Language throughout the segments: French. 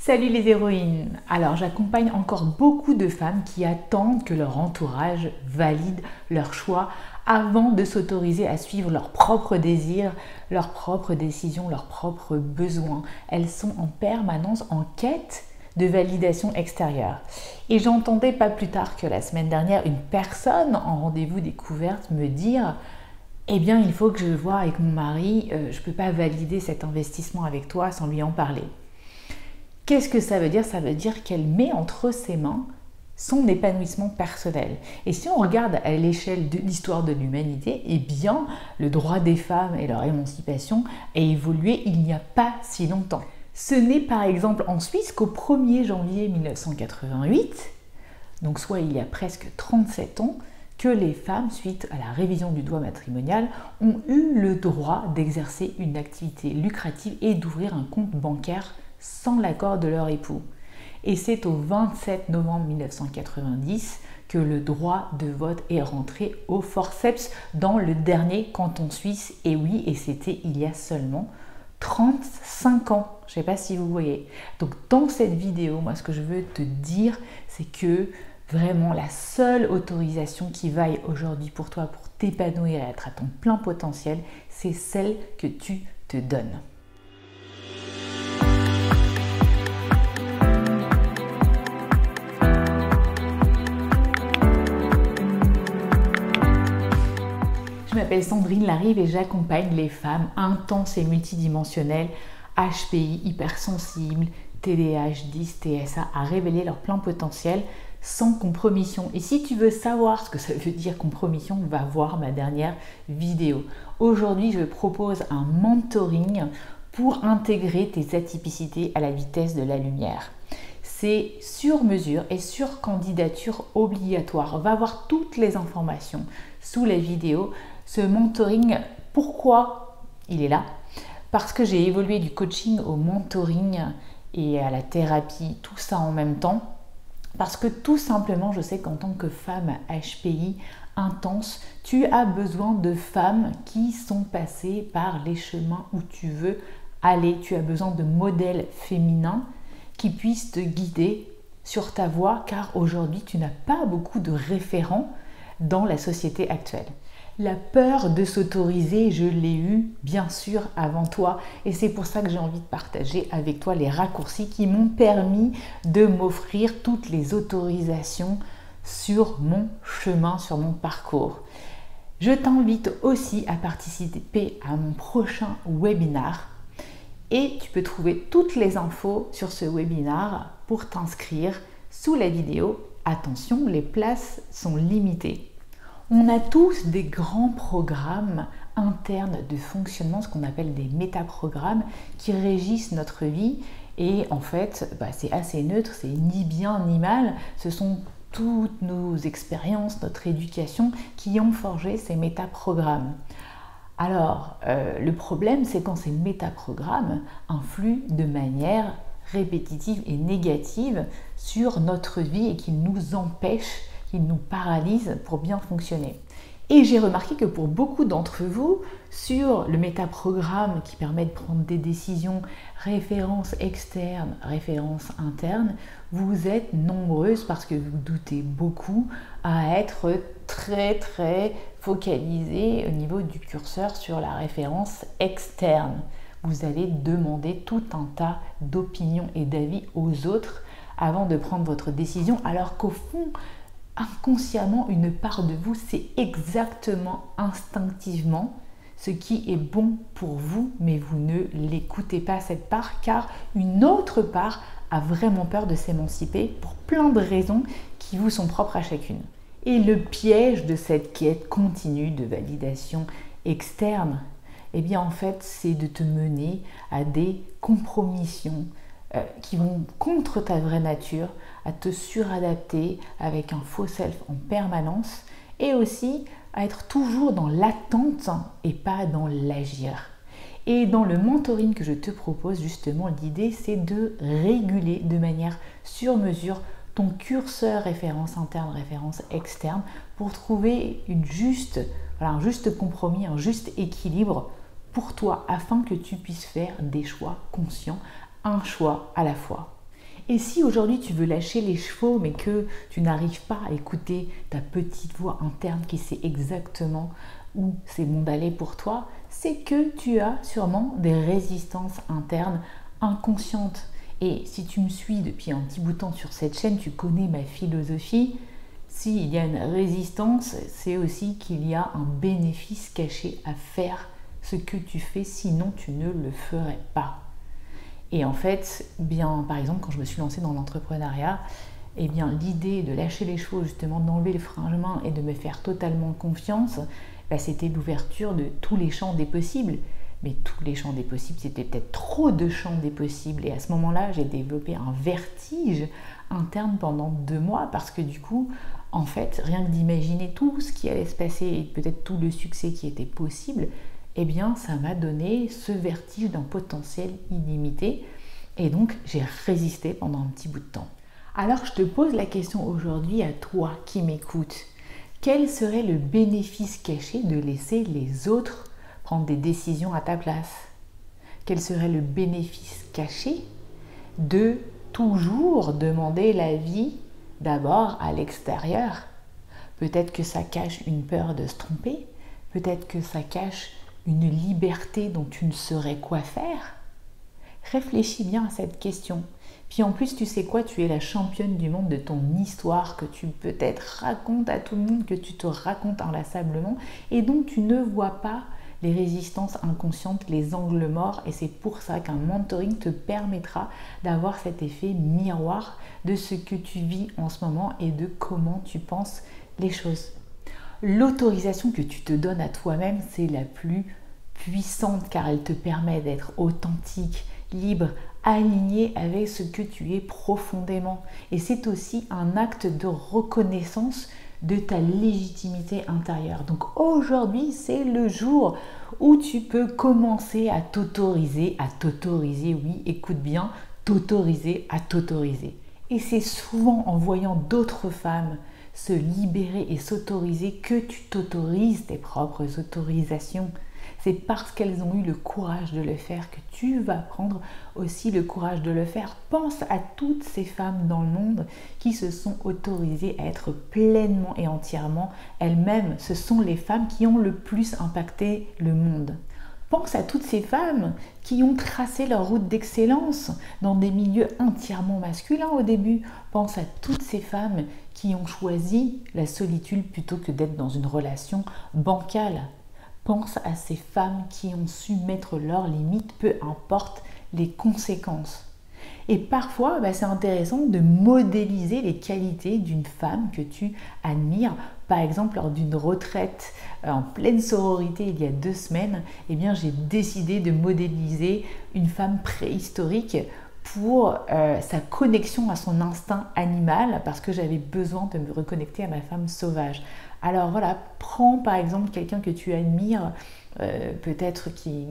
Salut les héroïnes! Alors j'accompagne encore beaucoup de femmes qui attendent que leur entourage valide leur choix avant de s'autoriser à suivre leurs propres désirs, leurs propres décisions, leurs propres besoins. Elles sont en permanence en quête de validation extérieure. Et j'entendais pas plus tard que la semaine dernière une personne en rendez-vous découverte me dire eh bien il faut que je voie avec mon mari, je peux pas valider cet investissement avec toi sans lui en parler. Qu'est-ce que ça veut dire? Ça veut dire qu'elle met entre ses mains son épanouissement personnel. Et si on regarde à l'échelle de l'histoire de l'humanité, eh bien, le droit des femmes et leur émancipation a évolué il n'y a pas si longtemps. Ce n'est par exemple en Suisse qu'au 1er janvier 1988, donc soit il y a presque 37 ans, que les femmes, suite à la révision du droit matrimonial, ont eu le droit d'exercer une activité lucrative et d'ouvrir un compte bancaire sans l'accord de leur époux. Et c'est au 27 novembre 1990 que le droit de vote est rentré au forceps dans le dernier canton suisse. Et oui, et c'était il y a seulement 35 ans. Je ne sais pas si vous voyez. Donc dans cette vidéo, moi ce que je veux te dire, c'est que vraiment la seule autorisation qui vaille aujourd'hui pour toi pour t'épanouir et être à ton plein potentiel, c'est celle que tu te donnes. Je m'appelle Sandrine Larive et j'accompagne les femmes intenses et multidimensionnelles, HPI, hypersensibles, TDAH, DIS, TSA à révéler leur plein potentiel sans compromission. Et si tu veux savoir ce que ça veut dire compromission, va voir ma dernière vidéo. Aujourd'hui, je propose un mentoring pour intégrer tes atypicités à la vitesse de la lumière. C'est sur mesure et sur candidature obligatoire. Va voir toutes les informations sous la vidéo. Ce mentoring, pourquoi il est là? Parce que j'ai évolué du coaching au mentoring et à la thérapie, tout ça en même temps. Parce que tout simplement, je sais qu'en tant que femme HPI intense, tu as besoin de femmes qui sont passées par les chemins où tu veux aller. Tu as besoin de modèles féminins qui puissent te guider sur ta voie, car aujourd'hui, tu n'as pas beaucoup de référents dans la société actuelle. La peur de s'autoriser, je l'ai eue bien sûr avant toi, et c'est pour ça que j'ai envie de partager avec toi les raccourcis qui m'ont permis de m'offrir toutes les autorisations sur mon chemin, sur mon parcours. Je t'invite aussi à participer à mon prochain webinar et tu peux trouver toutes les infos sur ce webinar pour t'inscrire sous la vidéo. Attention, les places sont limitées. On a tous des grands programmes internes de fonctionnement, ce qu'on appelle des métaprogrammes, qui régissent notre vie. Et en fait, c'est assez neutre, c'est ni bien ni mal. Ce sont toutes nos expériences, notre éducation qui ont forgé ces métaprogrammes. Alors, le problème, c'est quand ces métaprogrammes influent de manière répétitive et négative sur notre vie et qui nous empêchent, qui nous paralyse pour bien fonctionner. Et j'ai remarqué que pour beaucoup d'entre vous, sur le métaprogramme qui permet de prendre des décisions, références externes, références internes, vous êtes nombreuses parce que vous doutez beaucoup à être très focalisé au niveau du curseur sur la référence externe. Vous allez demander tout un tas d'opinions et d'avis aux autres avant de prendre votre décision, alors qu'au fond, inconsciemment, une part de vous sait exactement, instinctivement, ce qui est bon pour vous, mais vous ne l'écoutez pas cette part, car une autre part a vraiment peur de s'émanciper pour plein de raisons qui vous sont propres à chacune. Et le piège de cette quête continue de validation externe, eh bien en fait, c'est de te mener à des compromissions qui vont contre ta vraie nature, à te suradapter avec un faux self en permanence et aussi à être toujours dans l'attente et pas dans l'agir. Et dans le mentoring que je te propose, justement, l'idée c'est de réguler de manière sur mesure ton curseur référence interne, référence externe pour trouver un juste compromis, un juste équilibre pour toi afin que tu puisses faire des choix conscients, un choix à la fois. Et si aujourd'hui tu veux lâcher les chevaux mais que tu n'arrives pas à écouter ta petite voix interne qui sait exactement où c'est bon d'aller pour toi, c'est que tu as sûrement des résistances internes inconscientes. Et si tu me suis depuis un petit bout de temps sur cette chaîne, tu connais ma philosophie. S'il y a une résistance, c'est aussi qu'il y a un bénéfice caché à faire ce que tu fais, sinon tu ne le ferais pas. Et en fait, bien, par exemple, quand je me suis lancée dans l'entrepreneuriat, eh bien, l'idée de lâcher les chevaux, justement, d'enlever le frein à main et de me faire totalement confiance, c'était l'ouverture de tous les champs des possibles. Mais tous les champs des possibles, c'était peut-être trop de champs des possibles. Et à ce moment-là, j'ai développé un vertige interne pendant 2 mois parce que du coup, en fait, rien que d'imaginer tout ce qui allait se passer et peut-être tout le succès qui était possible, eh bien, ça m'a donné ce vertige d'un potentiel illimité. Et donc, j'ai résisté pendant un petit bout de temps. Alors, je te pose la question aujourd'hui à toi qui m'écoutes. Quel serait le bénéfice caché de laisser les autres prendre des décisions à ta place? Quel serait le bénéfice caché de toujours demander l'avis d'abord à l'extérieur? Peut-être que ça cache une peur de se tromper, peut-être que ça cache une liberté dont tu ne saurais quoi faire. Réfléchis bien à cette question. Puis en plus, tu sais quoi, tu es la championne du monde de ton histoire que tu peut-être racontes à tout le monde, que tu te racontes inlassablement, et donc tu ne vois pas les résistances inconscientes, les angles morts, et c'est pour ça qu'un mentoring te permettra d'avoir cet effet miroir de ce que tu vis en ce moment et de comment tu penses les choses. L'autorisation que tu te donnes à toi-même, c'est la plus puissante car elle te permet d'être authentique, libre, aligné avec ce que tu es profondément. Et c'est aussi un acte de reconnaissance de ta légitimité intérieure. Donc aujourd'hui, c'est le jour où tu peux commencer à t'autoriser, oui, écoute bien, t'autoriser à t'autoriser. Et c'est souvent en voyant d'autres femmes se libérer et s'autoriser que tu t'autorises tes propres autorisations. C'est parce qu'elles ont eu le courage de le faire que tu vas prendre aussi le courage de le faire. Pense à toutes ces femmes dans le monde qui se sont autorisées à être pleinement et entièrement elles-mêmes. Ce sont les femmes qui ont le plus impacté le monde. Pense à toutes ces femmes qui ont tracé leur route d'excellence dans des milieux entièrement masculins au début. Pense à toutes ces femmes qui ont choisi la solitude plutôt que d'être dans une relation bancale. Pense à ces femmes qui ont su mettre leurs limites, peu importe les conséquences. Et parfois, c'est intéressant de modéliser les qualités d'une femme que tu admires. Par exemple, lors d'une retraite en pleine sororité il y a 2 semaines, j'ai décidé de modéliser une femme préhistorique pour sa connexion à son instinct animal parce que j'avais besoin de me reconnecter à ma femme sauvage. Alors voilà, prends par exemple quelqu'un que tu admires, peut-être qui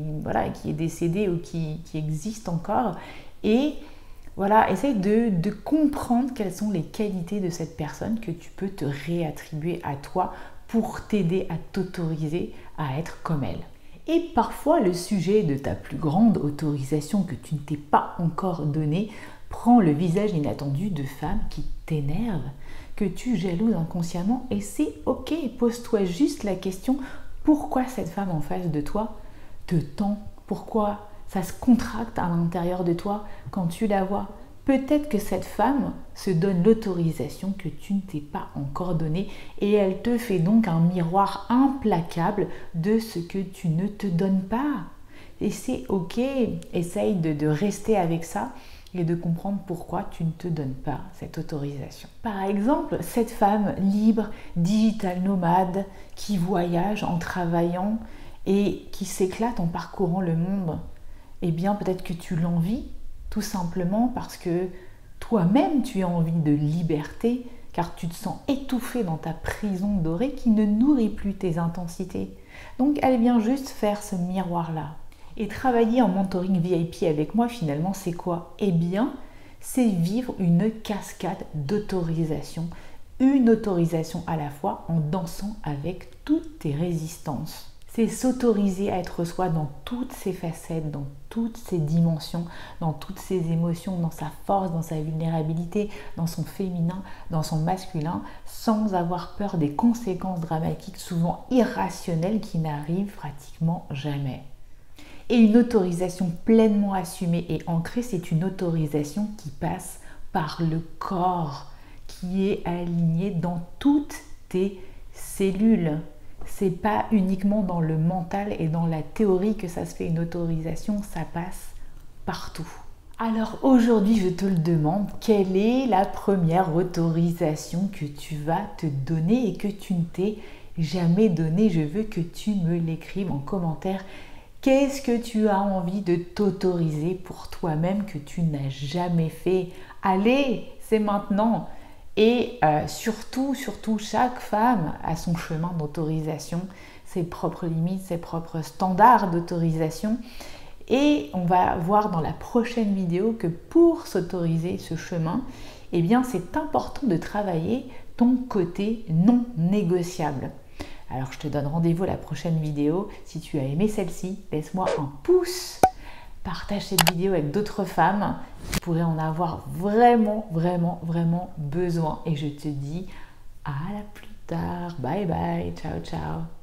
est décédé ou qui existe encore, et voilà, essaye de comprendre quelles sont les qualités de cette personne que tu peux te réattribuer à toi pour t'aider à t'autoriser à être comme elle. Et parfois, le sujet de ta plus grande autorisation que tu ne t'es pas encore donnée prend le visage inattendu de femmes qui t'énervent, que tu jalouses inconsciemment, et c'est ok. Pose-toi juste la question, pourquoi cette femme en face de toi te tend? Pourquoi ça se contracte à l'intérieur de toi quand tu la vois? Peut-être que cette femme se donne l'autorisation que tu ne t'es pas encore donnée et elle te fait donc un miroir implacable de ce que tu ne te donnes pas. Et c'est ok, essaye de rester avec ça et de comprendre pourquoi tu ne te donnes pas cette autorisation. Par exemple, cette femme libre, digital nomade, qui voyage en travaillant et qui s'éclate en parcourant le monde, peut-être que tu l'envies, tout simplement parce que toi-même tu as envie de liberté, car tu te sens étouffé dans ta prison dorée qui ne nourrit plus tes intensités. Donc elle vient juste faire ce miroir-là. Et travailler en mentoring VIP avec moi, finalement, c'est quoi? C'est vivre une cascade d'autorisation. Une autorisation à la fois en dansant avec toutes tes résistances. C'est s'autoriser à être soi dans toutes ses facettes, dans toutes ses dimensions, dans toutes ses émotions, dans sa force, dans sa vulnérabilité, dans son féminin, dans son masculin, sans avoir peur des conséquences dramatiques, souvent irrationnelles, qui n'arrivent pratiquement jamais. Et une autorisation pleinement assumée et ancrée, c'est une autorisation qui passe par le corps, qui est aligné dans toutes tes cellules. C'est pas uniquement dans le mental et dans la théorie que ça se fait une autorisation, ça passe partout. Alors aujourd'hui, je te le demande, quelle est la première autorisation que tu vas te donner et que tu ne t'es jamais donnée? Je veux que tu me l'écrives en commentaire. Qu'est-ce que tu as envie de t'autoriser pour toi-même que tu n'as jamais fait? Allez, c'est maintenant! Et surtout, chaque femme a son chemin d'autorisation, ses propres limites, ses propres standards d'autorisation. Et on va voir dans la prochaine vidéo que pour s'autoriser ce chemin, eh bien, c'est important de travailler ton côté non négociable. Alors, je te donne rendez-vous à la prochaine vidéo. Si tu as aimé celle-ci, laisse-moi un pouce. Partage cette vidéo avec d'autres femmes qui pourraient en avoir vraiment besoin. Et je te dis à la plus tard. Bye bye. Ciao, ciao.